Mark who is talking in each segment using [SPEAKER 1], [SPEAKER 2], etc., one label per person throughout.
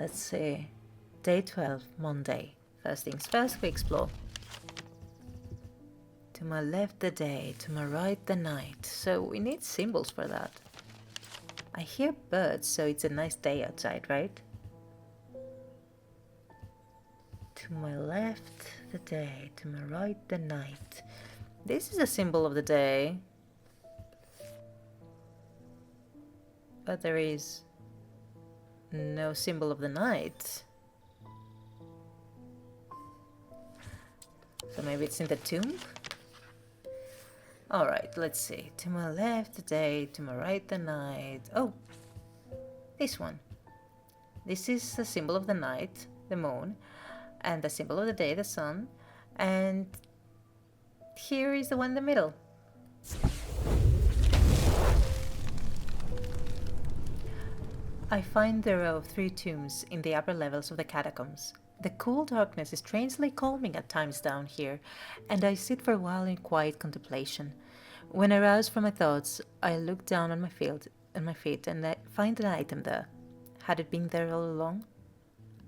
[SPEAKER 1] Let's see. Day 12, Monday. First things first, we explore. To my left the day, to my right the night. So we need symbols for that. I hear birds, so it's a nice day outside, right? To my left the day, to my right the night. This is a symbol of the day. But there is no symbol of the night. So maybe it's in the tomb? Alright, let's see. To my left the day, to my right the night. Oh, this one. This is the symbol of the night, the moon, and the symbol of the day, the sun. And here is the one in the middle. I find the row of 3 tombs in the upper levels of the catacombs. The cool darkness is strangely calming at times down here, and I sit for a while in quiet contemplation. When I rouse from my thoughts, I look down on my feet and I find an item there. Had it been there all along?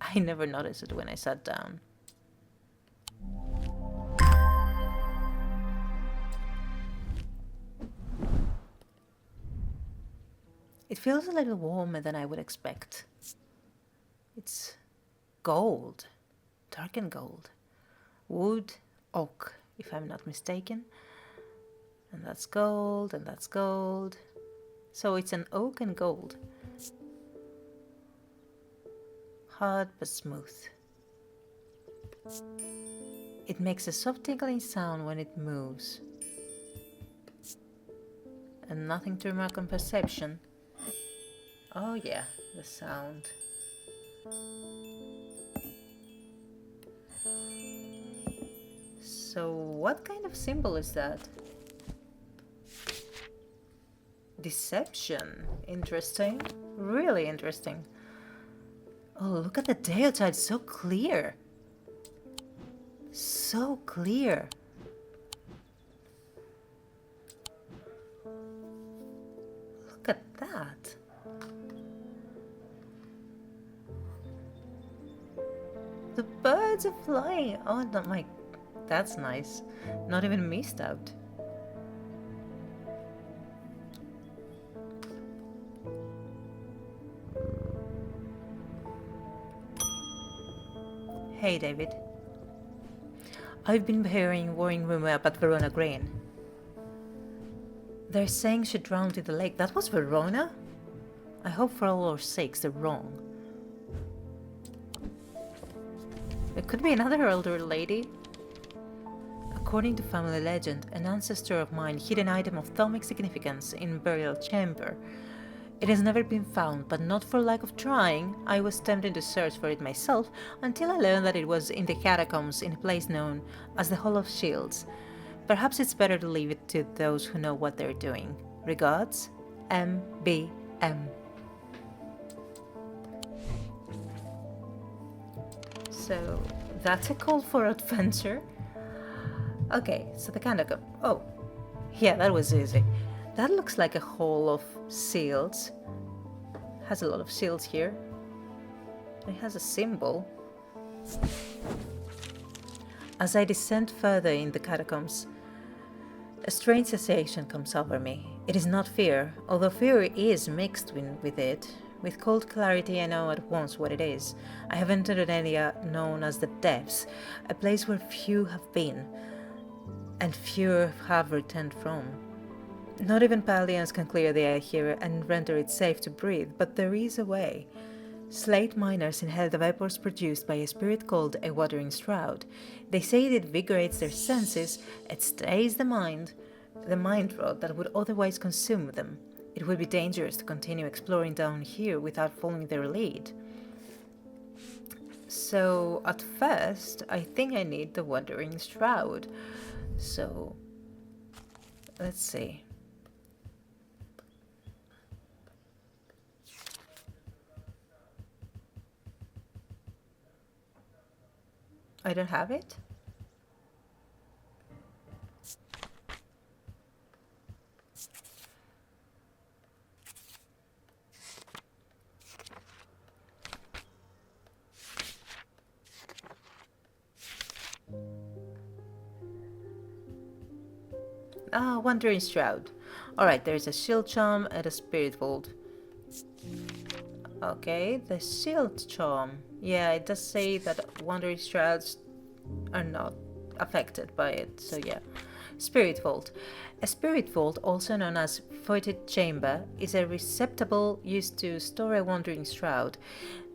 [SPEAKER 1] I never noticed it when I sat down. It feels a little warmer than I would expect. It's gold, darkened gold, wood, oak, if I'm not mistaken. And that's gold, and that's gold. So it's an oak and gold. Hard but smooth. It makes a soft tinkling sound when it moves. And nothing to remark on perception. Oh yeah, the sound. So what kind of symbol is that? Deception. Interesting. Really interesting. Oh, look at the day outside. So clear. So clear. Look at that. The birds are flying. Oh, no, my... That's nice. Not even missed out. Hey, David. I've been hearing worrying rumor about Verona Green. They're saying she drowned in the lake. That was Verona? I hope for all our sakes they're wrong. It could be another older lady. According to family legend, an ancestor of mine hid an item of thaumic significance in burial chamber. It has never been found, but not for lack of trying. I was tempted to search for it myself until I learned that it was in the catacombs in a place known as the Hall of Shields. Perhaps it's better to leave it to those who know what they're doing. Regards, MBM. So, that's a call for adventure. Okay, so the catacomb. Oh, yeah, that was easy. That looks like a hall of seals. Has a lot of seals here. It has a symbol. As I descend further in the catacombs, a strange sensation comes over me. It is not fear, although fear is mixed with it. With cold clarity, I know at once what it is. I have entered an area known as the Depths, a place where few have been, and few have returned from. Not even Paldians can clear the air here and render it safe to breathe, but there is a way. Slate miners inhale the vapors produced by a spirit called a watering shroud. They say it invigorates their senses, it stays the mind rot that would otherwise consume them. It would be dangerous to continue exploring down here without following their lead. So, at first, I think I need the watering shroud. So, let's see. I don't have it? Ah, Wandering Shroud. Alright, there's a shield charm and a spirit vault. Okay, the shield charm. Yeah, it does say that Wandering Shrouds are not affected by it, so yeah. Spirit vault. A spirit vault, also known as voided chamber, is a receptacle used to store a wandering shroud.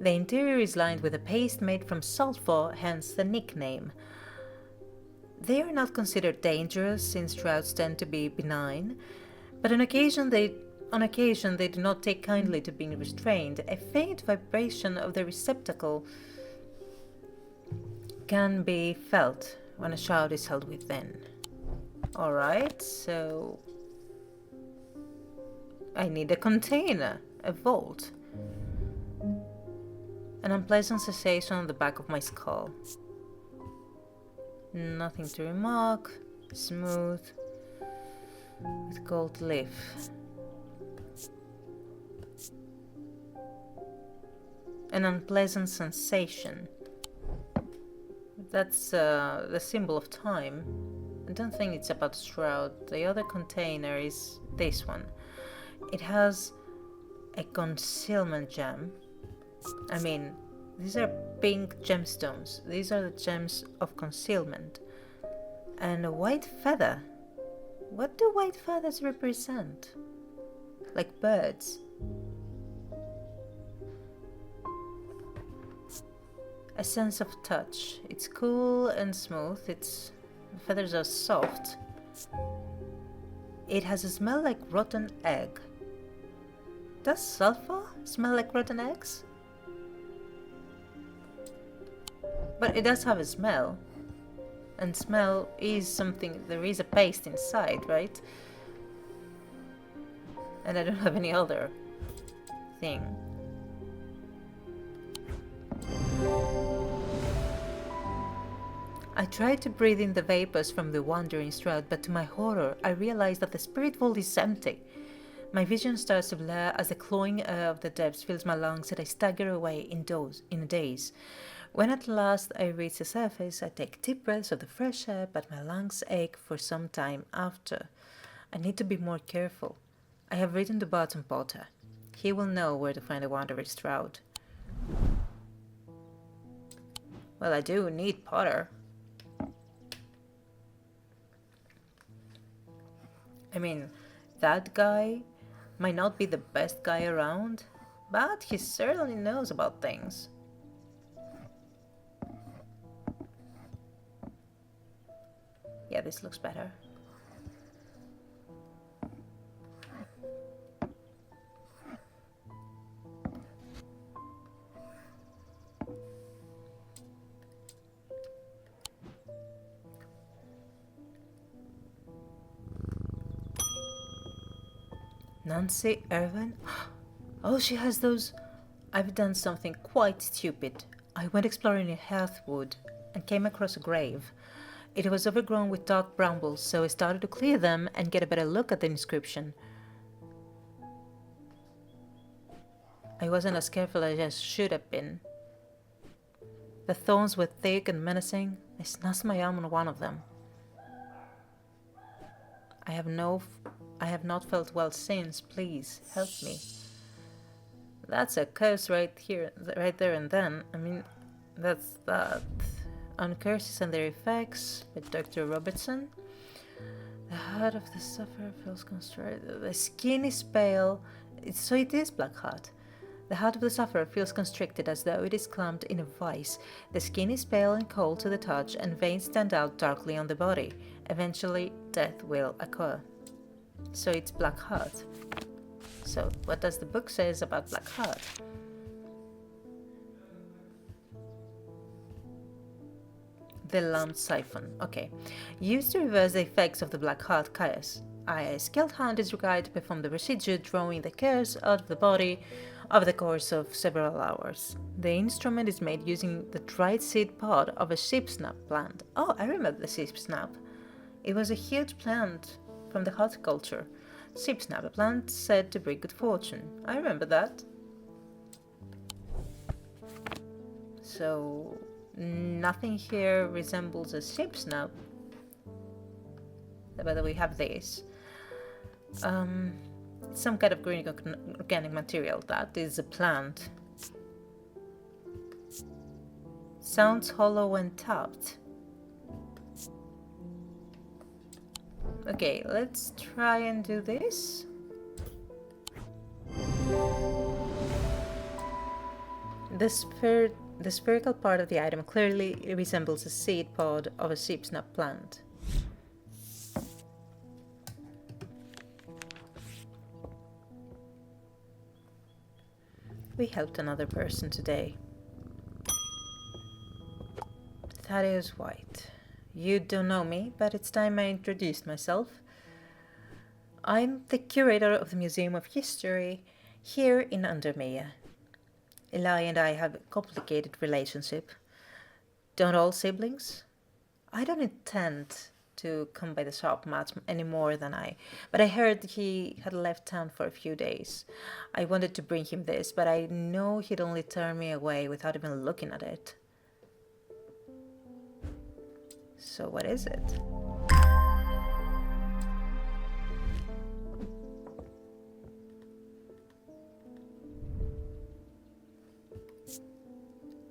[SPEAKER 1] The interior is lined with a paste made from sulfur, hence the nickname. They are not considered dangerous since shrouds tend to be benign, but on occasion they do not take kindly to being restrained. A faint vibration of the receptacle can be felt when a shroud is held within. Alright, so I need a container, a vault. An unpleasant sensation on the back of my skull. Nothing to remark. Smooth. With gold leaf. An unpleasant sensation. That's the symbol of time. I don't think it's about shroud. The other container is this one. It has a concealment gem. I mean, these are pink gemstones. These are the gems of concealment. And a white feather. What do white feathers represent? Like birds. A sense of touch. It's cool and smooth. The feathers are soft. It has a smell like rotten egg. Does sulfur smell like rotten eggs? But it does have a smell. And smell is something, there is a paste inside, right? And I don't have any other thing. I tried to breathe in the vapors from the wandering shroud, but to my horror, I realized that the spirit vault is empty. My vision starts to blur as the clawing air of the depths fills my lungs and I stagger away in a daze. When at last I reach the surface, I take deep breaths of the fresh air, but my lungs ache for some time after. I need to be more careful. I have written to Barton Potter. He will know where to find the Wanderer Shroud. Well, I do need Potter. I mean, that guy might not be the best guy around, but he certainly knows about things. Yeah, this looks better. Nancy Irvin? Oh, she has those... I've done something quite stupid. I went exploring in Hearthwood and came across a grave. It was overgrown with dark brambles, so I started to clear them and get a better look at the inscription. I wasn't as careful as I should have been. The thorns were thick and menacing. I snatched my arm on one of them. I have not felt well since. Please help me. That's a curse right here, right there and then. I mean, that's that. On Curses and Their Effects by Dr. Robertson. The heart of the sufferer feels constricted. The skin is pale. So it is black heart. The heart of the sufferer feels constricted as though it is clamped in a vice. The skin is pale and cold to the touch, and veins stand out darkly on the body. Eventually, death will occur. So it's black heart. So what does the book say about black heart? The lumped siphon. Okay. Used to reverse the effects of the black heart curse. A skilled hand is required to perform the procedure, drawing the curse out of the body over the course of several hours. The instrument is made using the dried seed pod of a sheepsnap plant. Oh, I remember the sheepsnap. It was a huge plant from the horticulture. Sheepsnap, a plant said to bring good fortune. I remember that. So... nothing here resembles a sheepsnap. but we have this. Some kind of green organic material. That is a plant. Sounds hollow and tapped. Okay, let's try and do this. The spherical part of the item clearly resembles a seed pod of a sheep's nut plant. We helped another person today. Thaddeus White. You don't know me, but it's time I introduced myself. I'm the curator of the Museum of History here in Undermere. Eli and I have a complicated relationship. Don't all siblings? I don't intend to come by the shop much any more than but I heard he had left town for a few days. I wanted to bring him this, but I know he'd only turn me away without even looking at it. So what is it?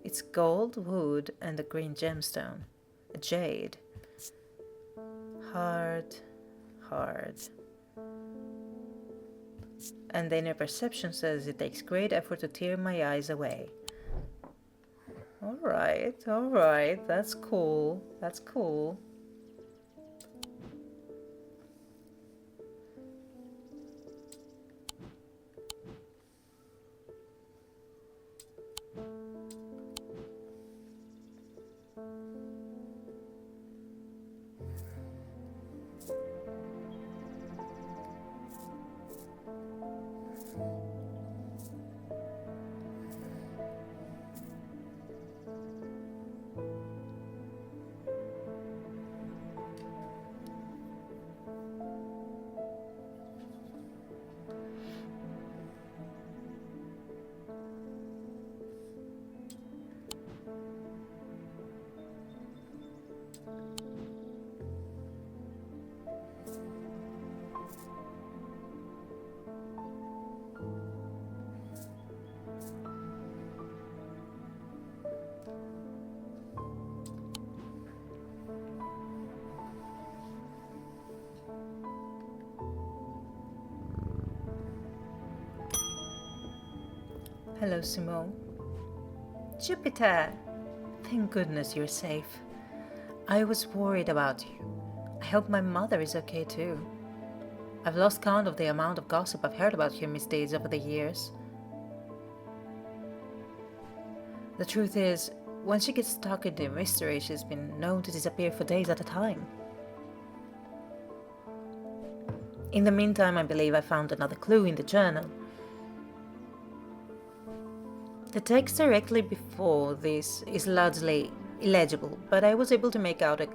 [SPEAKER 1] It's gold, wood, and a green gemstone. A jade. Hard. And the inner perception says it takes great effort to tear my eyes away. Alright, that's cool. Hello, Simone. Jupiter! Thank goodness you're safe. I was worried about you. I hope my mother is okay too. I've lost count of the amount of gossip I've heard about your misdeeds over the years. The truth is, when she gets stuck into a mystery, she's been known to disappear for days at a time. In the meantime, I believe I found another clue in the journal. The text directly before this is largely illegible, but I was able to make out a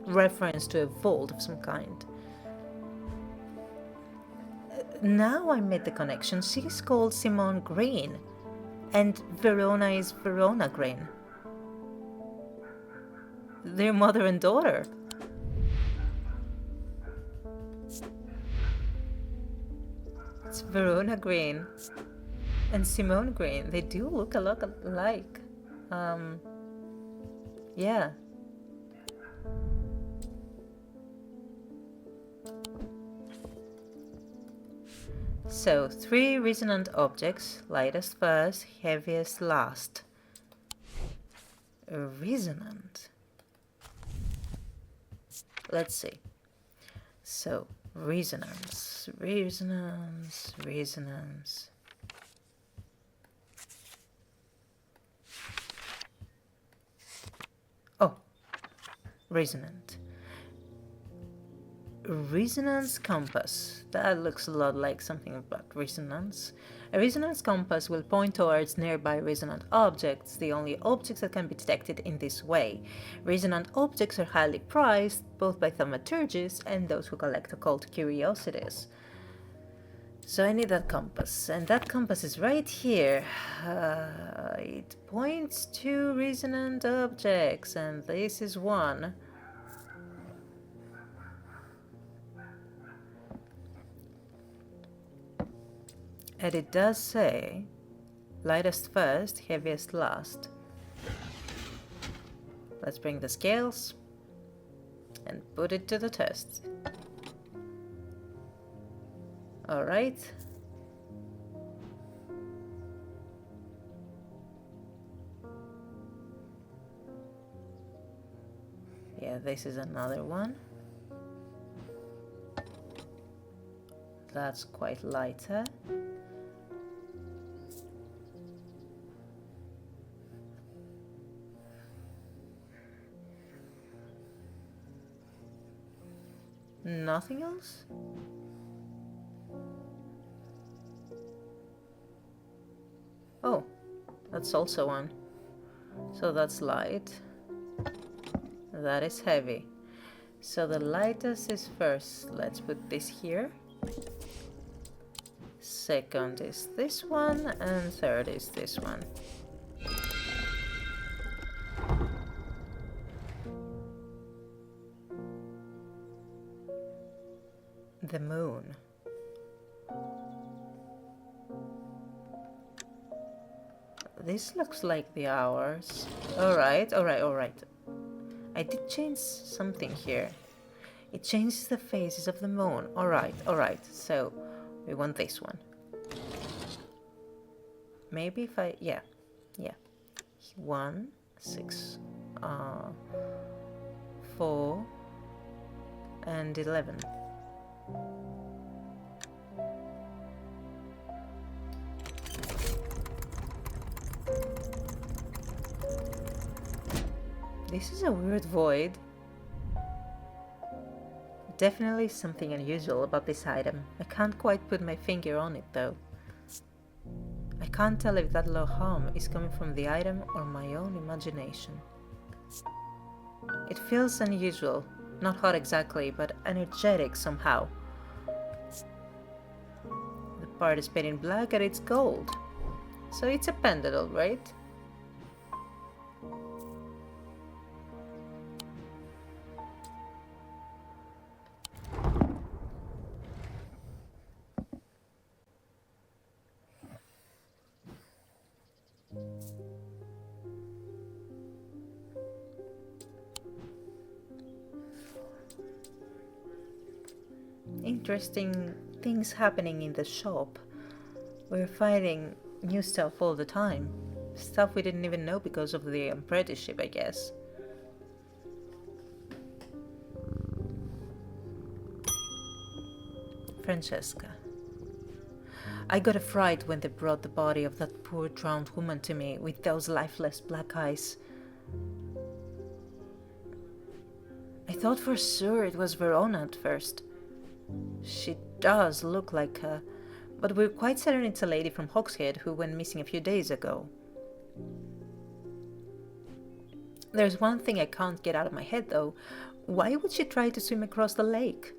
[SPEAKER 1] reference to a vault of some kind. Now I made the connection. She's called Simone Green, and Verona is Verona Green. They're mother and daughter. It's Verona Green and Simone Green. They do look a lot alike. Yeah. So, 3 resonant objects, lightest first, heaviest last. Resonant. Let's see. So, resonance. Oh, resonant. Resonance compass. That looks a lot like something about resonance. A resonance compass will point towards nearby resonant objects, the only objects that can be detected in this way. Resonant objects are highly prized, both by thaumaturgists and those who collect occult curiosities. So I need that compass, and that compass is right here. It points to resonant objects, and this is one. And it does say, lightest first, heaviest last. Let's bring the scales and put it to the test. Alright. Yeah, this is another one. That's quite lighter. Nothing else? Oh, that's also one. So that's light. That is heavy. So the lightest is first. Let's put this here. Second is this one, and third is this one. The moon. This looks like the hours. Alright. I did change something here. It changes the phases of the moon. Alright. So, we want this one. Maybe if I... Yeah. 1, 6, 4, and 11. This is a weird void. Definitely something unusual about this item. I can't quite put my finger on it though. I can't tell if that low hum is coming from the item or my own imagination. It feels unusual, not hot exactly, but energetic somehow. The part is painted black and it's gold. So it's a pendant, right? Interesting things happening in the shop. We're finding new stuff all the time. Stuff we didn't even know because of the apprenticeship, I guess. Francesca. I got a fright when they brought the body of that poor drowned woman to me with those lifeless black eyes. I thought for sure it was Verona at first. She does look like her, but we're quite certain it's a lady from Hogshead who went missing a few days ago. There's one thing I can't get out of my head though. Why would she try to swim across the lake?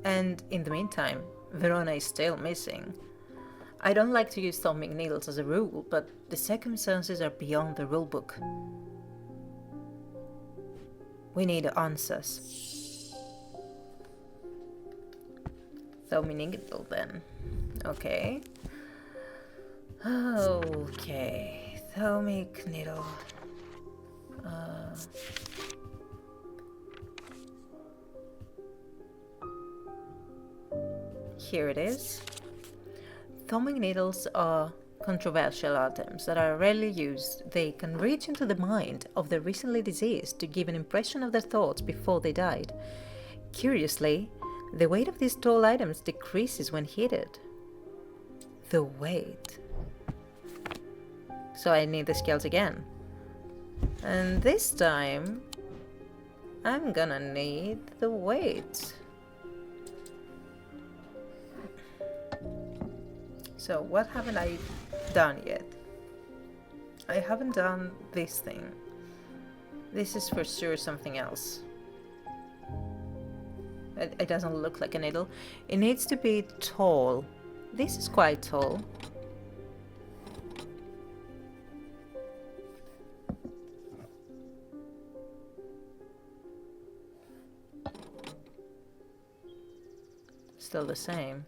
[SPEAKER 1] And in the meantime, Verona is still missing. I don't like to use thumbing needles as a rule, but the circumstances are beyond the rulebook. We need answers. Thumbing needle then. Okay. Thumbing needle. Here it is. Thumbing needles are controversial items that are rarely used. They can reach into the mind of the recently deceased to give an impression of their thoughts before they died. Curiously, the weight of these tall items decreases when heated. The weight. So I need the scales again. And this time, I'm gonna need the weight. So what haven't I done yet? I haven't done this thing. This is for sure something else. It doesn't look like a needle. It needs to be tall. This is quite tall. Still the same.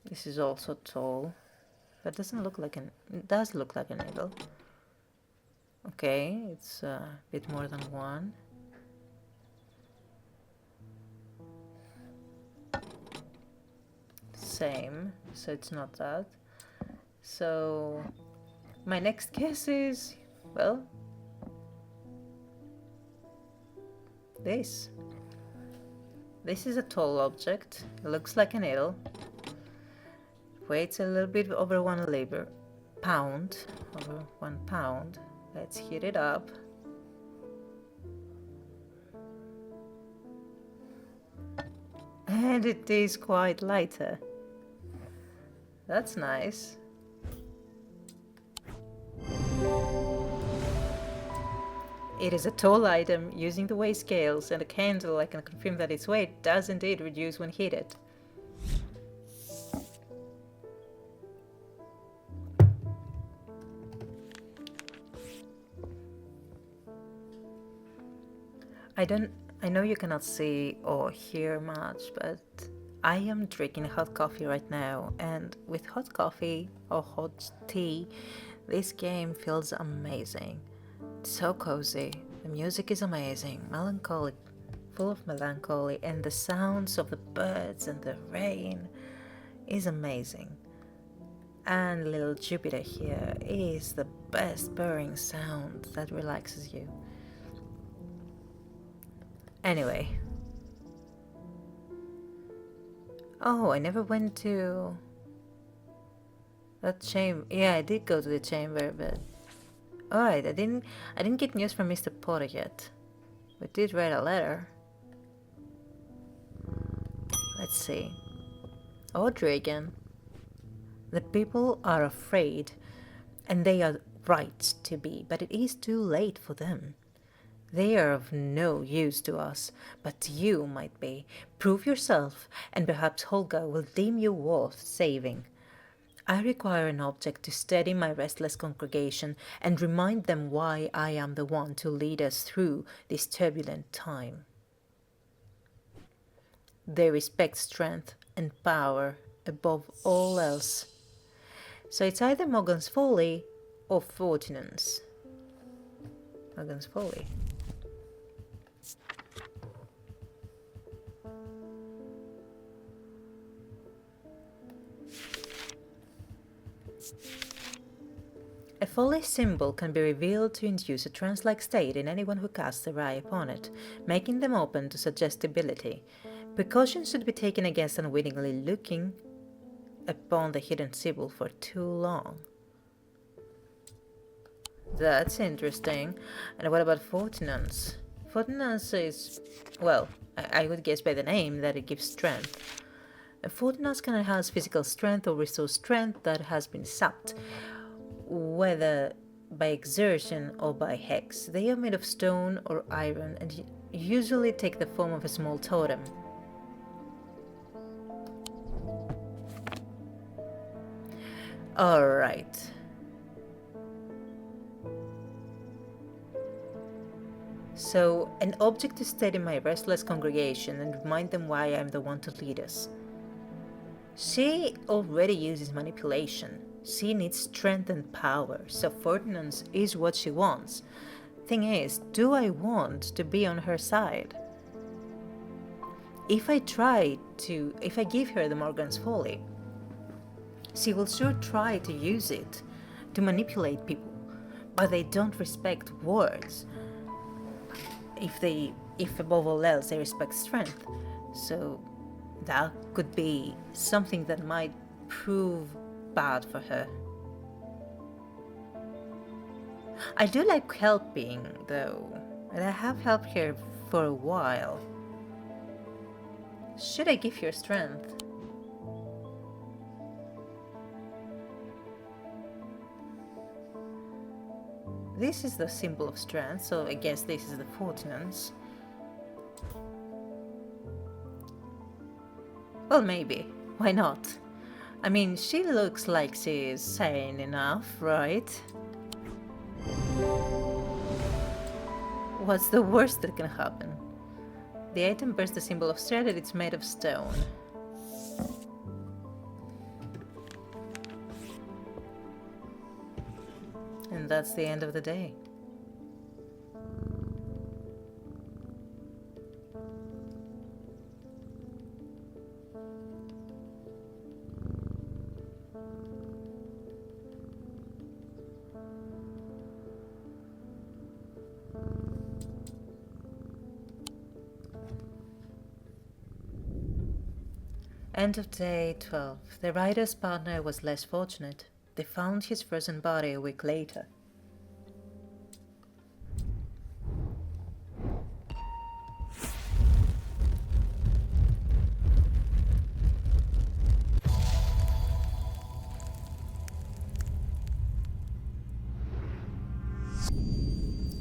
[SPEAKER 1] This is also tall. That doesn't look like an... It does look like an eagle. Okay, it's a bit more than one. Same, so it's not that. So my next guess is, well, this. This is a tall object. It looks like an eagle. Weighs a little bit over 1 pound. Over 1 pound. Let's heat it up. And it is quite lighter. That's nice. It is a tall item. Using the weight scales and a candle, I can confirm that its weight does indeed reduce when heated. I know you cannot see or hear much, but I am drinking hot coffee right now, and with hot coffee or hot tea, this game feels amazing. It's so cozy, the music is amazing, melancholic, full of melancholy, and the sounds of the birds and the rain is amazing. And little Jupiter here is the best purring sound that relaxes you. Anyway. Oh, I never went to that chamber. Yeah, I did go to the chamber, but alright, I didn't get news from Mr. Potter yet. We did write a letter. Let's see. Audrey again. The people are afraid, and they are right to be, but it is too late for them. They are of no use to us, but you might be. Prove yourself, and perhaps Holga will deem you worth saving. I require an object to steady my restless congregation and remind them why I am the one to lead us through this turbulent time. They respect strength and power above all else. So it's either Morgan's Folly or Fortinance. Morgan's Folly. A folly symbol can be revealed to induce a trance-like state in anyone who casts their eye upon it, making them open to suggestibility. Precautions should be taken against unwittingly looking upon the hidden symbol for too long. That's interesting. And what about Fortinance? Fortinance is, well, I would guess by the name that it gives strength. A Fortinance can enhance physical strength or restore strength that has been sapped, whether by exertion or by hex. They are made of stone or iron and usually take the form of a small totem. Alright. So, an object to steady my restless congregation and remind them why I am the one to lead us. She already uses manipulation. She needs strength and power, so Fortinance is what she wants. Thing is, do I want to be on her side? If I give her the Morgan's Folly, she will sure try to use it to manipulate people, but they don't respect words. If above all else they respect strength, so that could be something that might prove bad for her. I do like helping though, and I have helped her for a while. Should I give her strength? This is the symbol of strength, so I guess this is the Fortinance. Well, maybe. Why not? I mean, she looks like she is sane enough, right? What's the worst that can happen? The item bears the symbol of strength and it's made of stone. And that's the end of the day. End of day 12. The rider's partner was less fortunate. They found his frozen body a week later.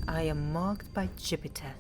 [SPEAKER 1] I am marked by Jupiter.